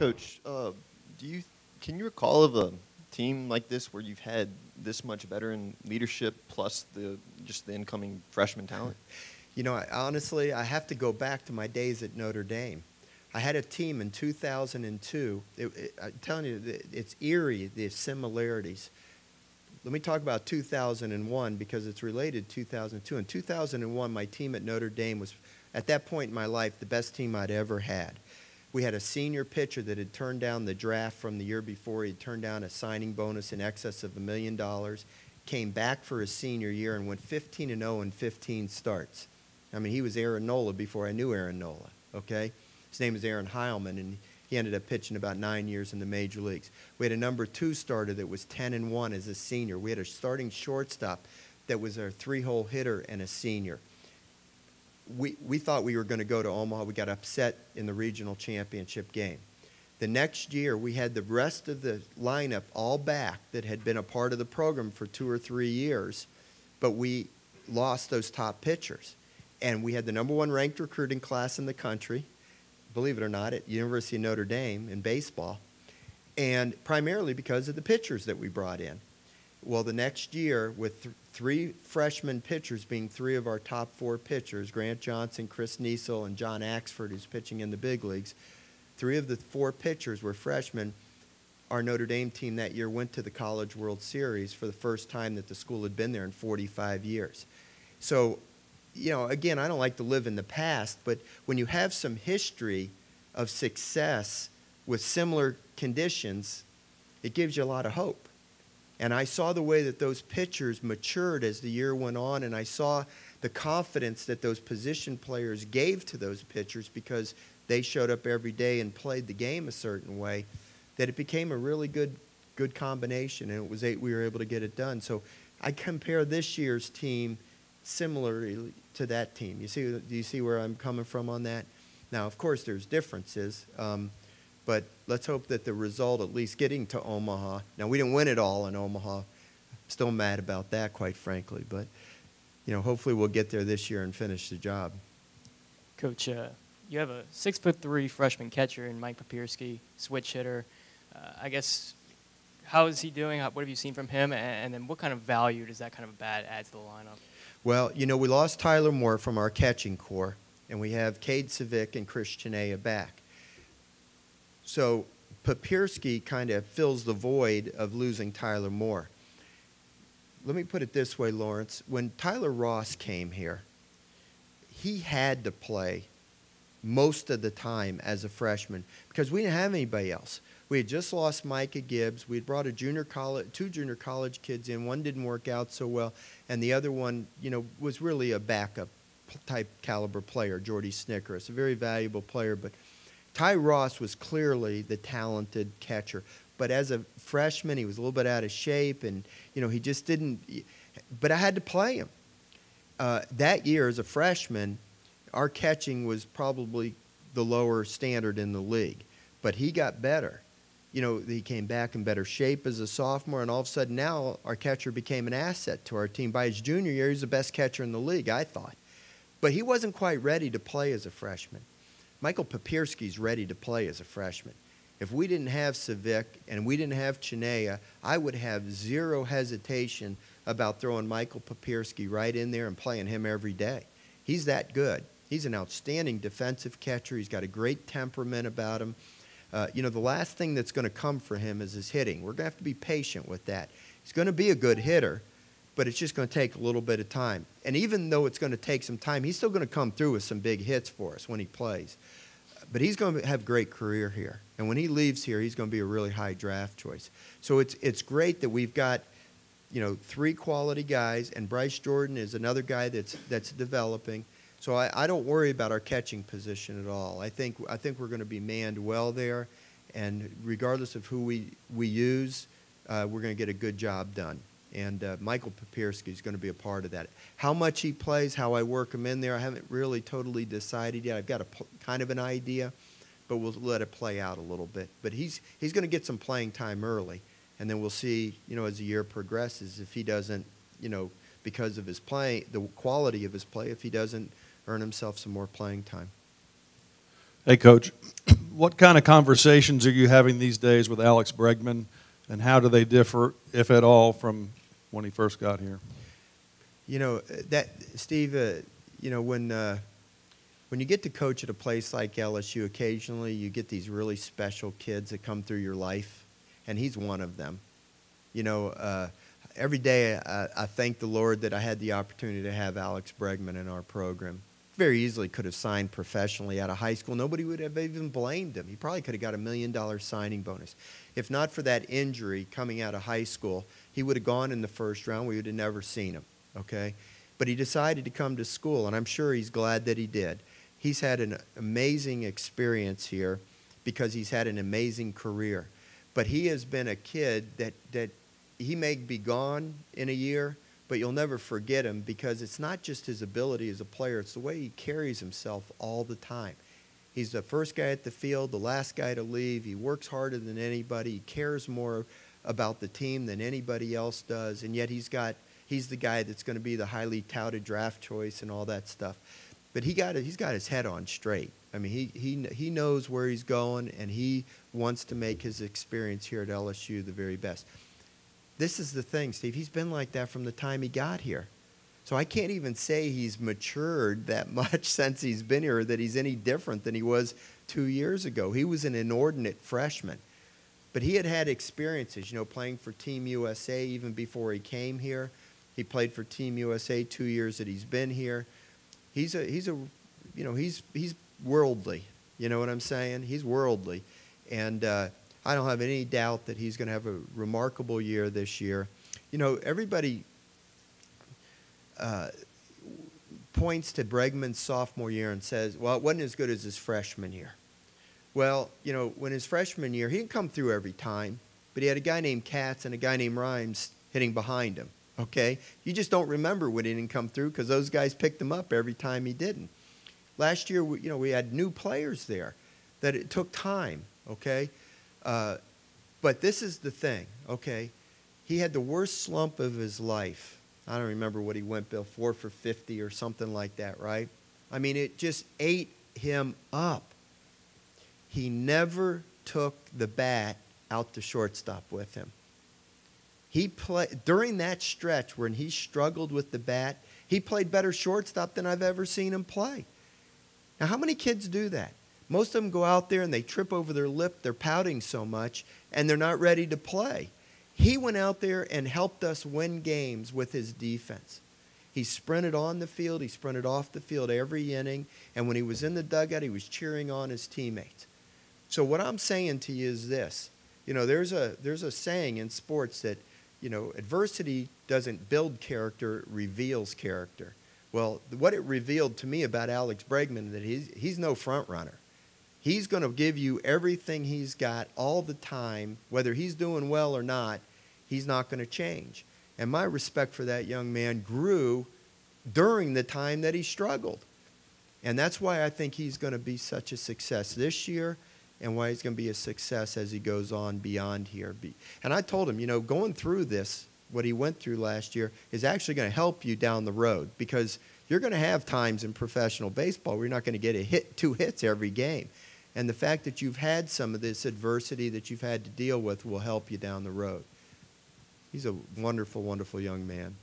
Coach, do you can you recall of a team like this where you've had this much veteran leadership plus the just the incoming freshman talent? You know, honestly, I have to go back to my days at Notre Dame. I had a team in 2002. I'm telling you, it's eerie, the similarities. Let me talk about 2001 because it's related to 2002. In 2001, my team at Notre Dame was, at that point in my life, the best team I'd ever had. We had a senior pitcher that had turned down the draft from the year before. He had turned down a signing bonus in excess of $1 million, came back for his senior year and went 15-0 in 15 starts. I mean, he was Aaron Nola before I knew Aaron Nola, okay? His name is Aaron Heilman, and he ended up pitching about 9 years in the major leagues. We had a number 2 starter that was 10-1 as a senior. We had a starting shortstop that was our 3-hole hitter and a senior. We thought we were going to go to Omaha. We got upset in the regional championship game. The next year, we had the rest of the lineup all back that had been a part of the program for 2 or 3 years, but we lost those top pitchers. And we had the number 1 ranked recruiting class in the country, believe it or not, at University of Notre Dame in baseball, and primarily because of the pitchers that we brought in. Well, the next year, with 3 freshman pitchers being 3 of our top 4 pitchers, Grant Johnson, Chris Niesel, and John Axford, who's pitching in the big leagues, 3 of the 4 pitchers were freshmen. Our Notre Dame team that year went to the College World Series for the first time that the school had been there in 45 years. So, you know, again, I don't like to live in the past, but when you have some history of success with similar conditions, it gives you a lot of hope. And I saw the way that those pitchers matured as the year went on, and I saw the confidence that those position players gave to those pitchers because they showed up every day and played the game a certain way, that it became a really good combination, and we were able to get it done. So I compare this year's team similarly to that team. Do you see where I'm coming from on that? Now, of course, there's differences, but let's hope that the result, at least getting to Omaha. Now, we didn't win it all in Omaha. Still mad about that, quite frankly, but you know, hopefully we'll get there this year and finish the job. Coach, you have a 6'3" freshman catcher in Mike Papierski, switch hitter. I guess, how is he doing? What have you seen from him? And then what kind of value does that kind of bat add to the lineup? Well, you know, we lost Tyler Moore from our catching core, and we have Cade Savick and Chris Chinea back. So Papierski kind of fills the void of losing Tyler Moore. Let me put it this way, Lawrence. When Tyler Ross came here, he had to play most of the time as a freshman because we didn't have anybody else. We had just lost Micah Gibbs. We had brought two junior college kids in. One didn't work out so well, and the other one, you know, was really a backup type caliber player, Jordy Snickers, a very valuable player. But Ty Ross was clearly the talented catcher. But as a freshman, he was a little bit out of shape, and you know, he just didn't. But I had to play him. That year, as a freshman, our catching was probably the lower standard in the league. But he got better. You know, he came back in better shape as a sophomore, and all of a sudden now our catcher became an asset to our team. By his junior year, he was the best catcher in the league, I thought. But he wasn't quite ready to play as a freshman. Michael Papierski's ready to play as a freshman. If we didn't have Savick and we didn't have Chinea, I would have zero hesitation about throwing Michael Papierski right in there and playing him every day. He's that good. He's an outstanding defensive catcher. He's got a great temperament about him. You know, the last thing that's going to come for him is his hitting. We're going to have to be patient with that. He's going to be a good hitter, but it's just going to take a little bit of time. And even though it's going to take some time, he's still going to come through with some big hits for us when he plays. But he's going to have a great career here. And when he leaves here, he's going to be a really high draft choice. So it's great that we've got, you know, 3 quality guys, and Bryce Jordan is another guy that's developing. So I don't worry about our catching position at all. I think we're going to be manned well there, and regardless of who we use, we're going to get a good job done. And Michael Papierski is going to be a part of that. How much he plays, how I work him in there, I haven't really totally decided yet. I've got kind of an idea, but we'll let it play out a little bit. But he's going to get some playing time early, and then we'll see, you know, as the year progresses, if he doesn't, you know, because of his play, the quality of his play, if he doesn't earn himself some more playing time. Hey, Coach, what kind of conversations are you having these days with Alex Bregman, and how do they differ, if at all, from when he first got here? You know, Steve, you know, when you get to coach at a place like LSU, occasionally you get these really special kids that come through your life, and he's one of them. You know, every day I thank the Lord that I had the opportunity to have Alex Bregman in our program. Very easily could have signed professionally out of high school. Nobody would have even blamed him. He probably could have got $1 million signing bonus. If not for that injury coming out of high school, he would have gone in the first round. We would have never seen him, okay? But he decided to come to school, and I'm sure he's glad that he did. He's had an amazing experience here because he's had an amazing career. But he has been a kid that he may be gone in a year, but you'll never forget him because it's not just his ability as a player, it's the way he carries himself all the time. He's the first guy at the field, the last guy to leave. He works harder than anybody. He cares more about the team than anybody else does, and yet he's the guy that's going to be the highly touted draft choice and all that stuff. But he's got his head on straight. I mean, he knows where he's going, and he wants to make his experience here at LSU the very best. This is the thing, Steve. He's been like that from the time he got here. So I can't even say he's matured that much since he's been here, or that he's any different than he was 2 years ago. He was an inordinate freshman. But he had experiences, you know, playing for Team USA even before he came here. He played for Team USA 2 years that he's been here. He's worldly. You know what I'm saying? He's worldly. And I don't have any doubt that he's going to have a remarkable year this year. You know, everybody points to Bregman's sophomore year and says, well, it wasn't as good as his freshman year. Well, you know, when his freshman year, he didn't come through every time, but he had a guy named Katz and a guy named Rhymes hitting behind him, okay? You just don't remember when he didn't come through because those guys picked him up every time he didn't. Last year, we had new players there that it took time, okay? But this is the thing, okay? He had the worst slump of his life. I don't remember what he went, Bill, 4 for 50 or something like that, right? I mean, it just ate him up. He never took the bat out to shortstop with him. He played during that stretch when he struggled with the bat, he played better shortstop than I've ever seen him play. Now, how many kids do that? Most of them go out there and they trip over their lip, they're pouting so much, and they're not ready to play. He went out there and helped us win games with his defense. He sprinted on the field, he sprinted off the field every inning, and when he was in the dugout, he was cheering on his teammates. So what I'm saying to you is this. You know, there's a saying in sports that, you know, adversity doesn't build character, it reveals character. Well, what it revealed to me about Alex Bregman, that he's no front runner. He's going to give you everything he's got all the time. Whether he's doing well or not, he's not going to change. And my respect for that young man grew during the time that he struggled. And that's why I think he's going to be such a success this year and why he's going to be a success as he goes on beyond here. And I told him, you know, going through this, what he went through last year, is actually going to help you down the road because you're going to have times in professional baseball where you're not going to get 2 hits every game. And the fact that you've had some of this adversity that you've had to deal with will help you down the road. He's a wonderful, wonderful young man.